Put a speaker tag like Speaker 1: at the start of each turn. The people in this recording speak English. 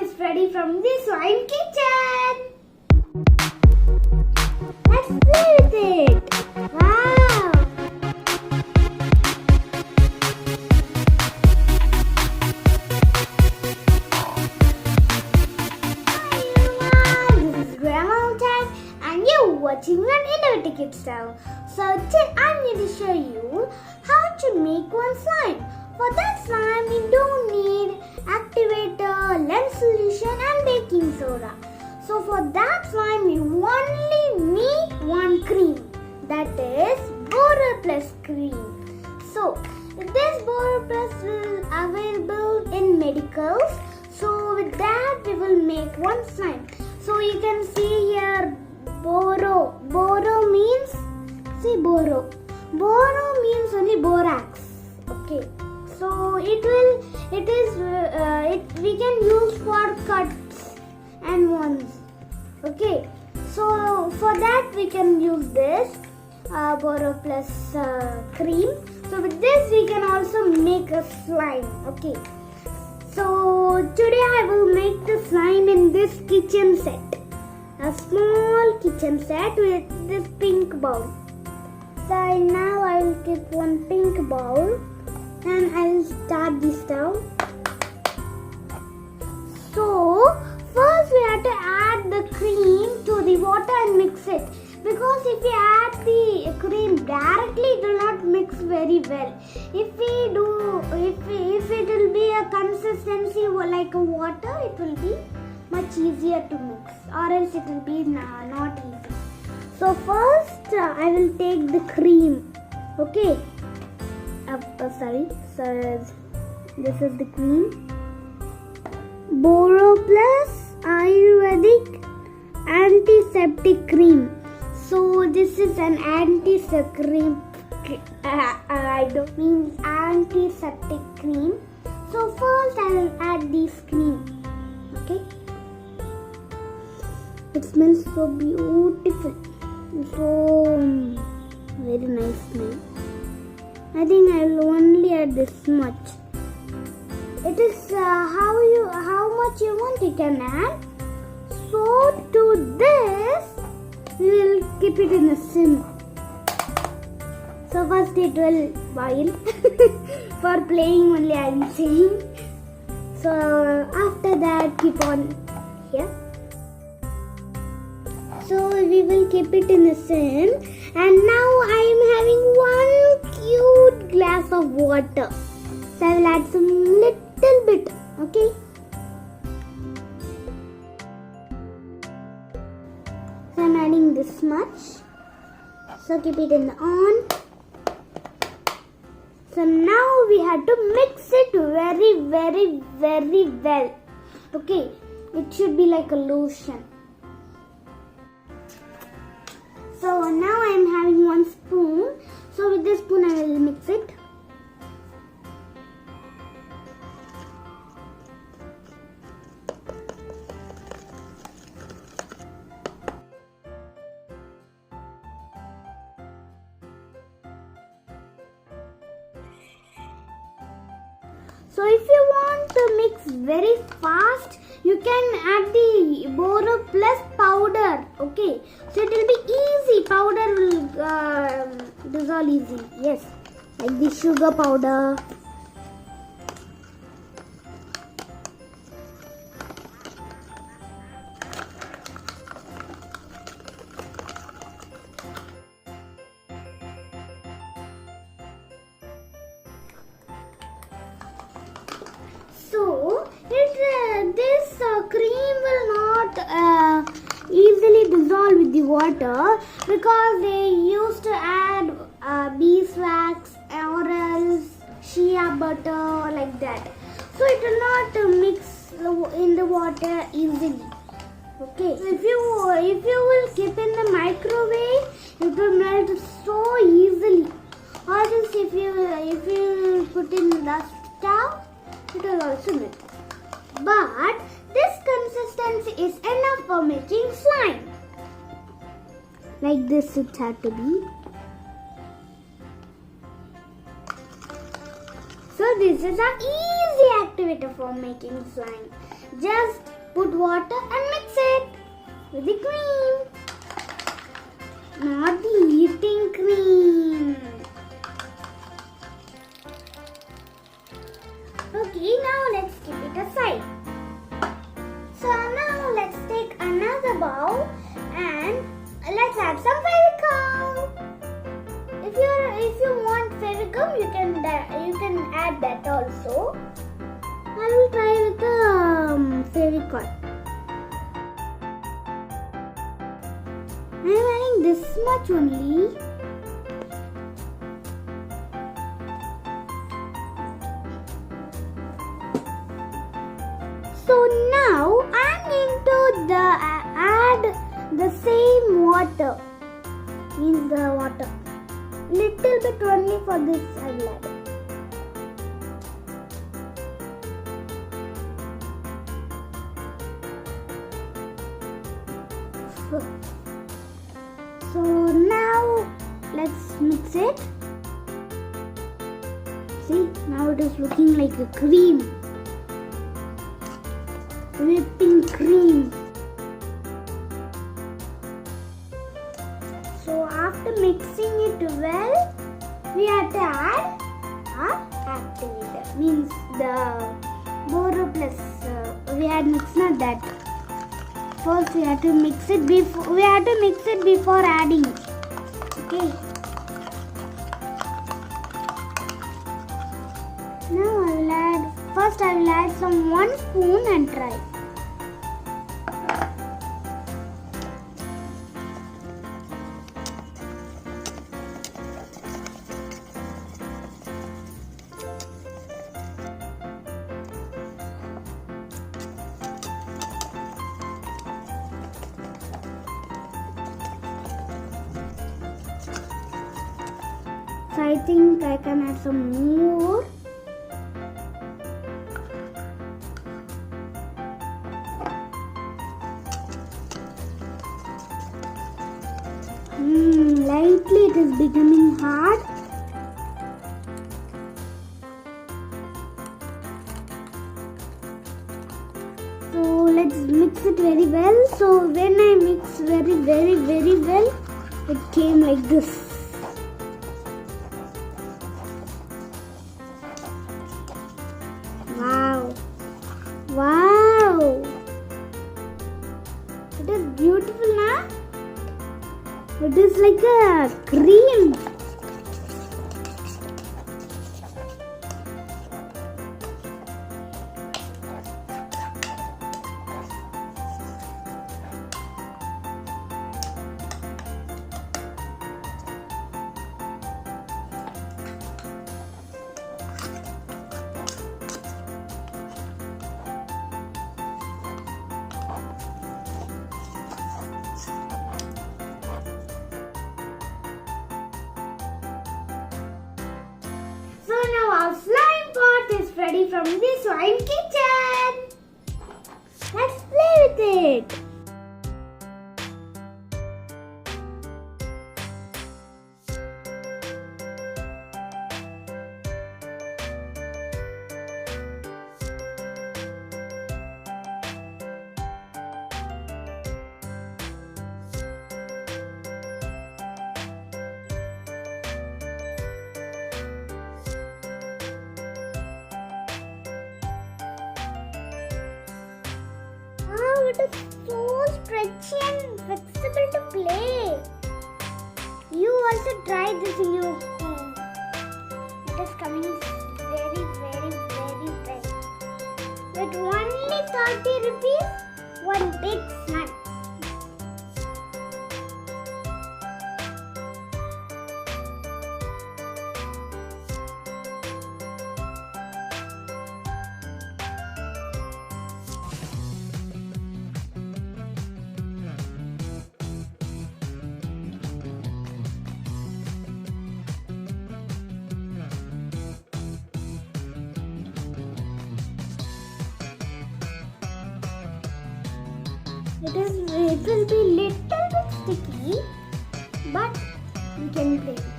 Speaker 1: is ready from the slime kitchen. Let's play with it. Wow. Hi everyone, this is Grandma Tag and you're watching an Innovative Kids Style. So today I'm going to show you how to make one slime. For that slime we don't need activator, lens solution and baking soda. So for that slime we only need one cream, that is BORAX cream. So this BORAX will available in medicals. So with that we will make one slime. So you can see here Boro. Boro means, see Boro. Boro means only BORAX. Okay. So we can use for cuts and ones. Okay. So for that we can use this BORAX cream. So with this we can also make a slime. Okay. So today I will make the slime in this kitchen set. A small kitchen set with this pink bowl. So now I will keep one pink bowl and I will start the stove. So first we have to add the cream to the water and mix it. Because if we add the cream directly, it will not mix very well. If it will be a consistency like a water, it will be much easier to mix, or else it will be not easy. So first I will take the cream. Okay. So this is the cream. BORAX Ayurvedic antiseptic cream. So this is an antiseptic cream. I don't mean antiseptic cream. So first I will add this cream. Okay. It smells so beautiful. So very nice smell. I think I will only add this much. It is how much you want you can add. So to this we will keep it in a sim. So first it will boil. For playing only I am saying. So after that keep on here. So we will keep it in a sim. And now I am having one cute glass of water. So I will add some little bit. Okay. So I am adding this much. So keep it in the on. So now we have to mix it very well. Okay. It should be like a lotion. So now I am having one spoon. So with this spoon I will mix it. So if you want to mix very fast, you can add the BORAX powder. Okay, so it will be easy. Powder will dissolve easy. Yes, like the sugar powder. So this cream will not easily dissolve with the water because they used to add beeswax or else shea butter like that. So it will not mix in the water easily. Okay. So if you will keep in the microwave, it will melt so easily. Or else if you put in the stove, it will also melt. But this consistency is enough for making slime. Like this it had to be. So this is an easy activator for making slime. Just put water and mix it with the cream. Not the eating cream. Okay, now let's keep it aside. So now let's take another bowl and let's add some Fevicol. If you want Fevicol, you can add that also. I will try with the Fevicol. I am adding this much only. So now I am going to add the same water. Means the water. Little bit only for this I will add. So now let's mix it. See, now it is looking like a cream. Whipping cream. So after mixing it well, we have to add our activator. Means the BORAX. We had mixed not that. First we have to mix it before adding. Okay. Now I will add some 1 spoon and try. So I think I can add some more. Lightly it is becoming hard. So let's mix it very well. So when I mix very well, it came like this. Wow! It is beautiful, na? It is like a cream. Our slime pot is ready from the slime kitchen. Let's play with it. It is so stretchy and flexible to play. You also try this in your home. It is coming very well. With only 30 rupees, one big snack. It will be little bit sticky, but we can play.